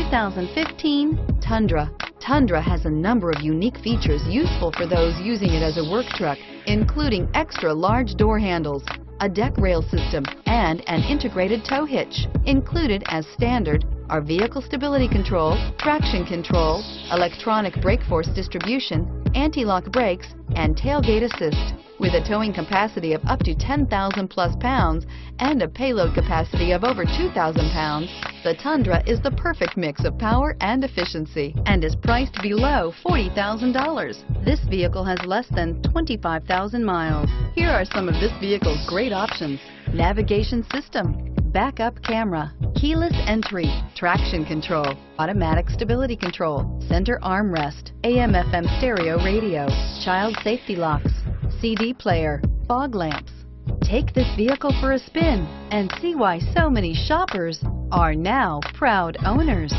2015 Tundra. Tundra has a number of unique features useful for those using it as a work truck, including extra large door handles, a deck rail system, and an integrated tow hitch. Included as standard are vehicle stability control, traction control, electronic brake force distribution, anti-lock brakes, and tailgate assist. With a towing capacity of up to 10,000 plus pounds and a payload capacity of over 2,000 pounds, the Tundra is the perfect mix of power and efficiency and is priced below $40,000. This vehicle has less than 25,000 miles. Here are some of this vehicle's great options: navigation system, backup camera, keyless entry, traction control, automatic stability control, center armrest, AM/FM stereo radio, child safety locks, CD player, fog lamps. Take this vehicle for a spin and see why so many shoppers are now proud owners.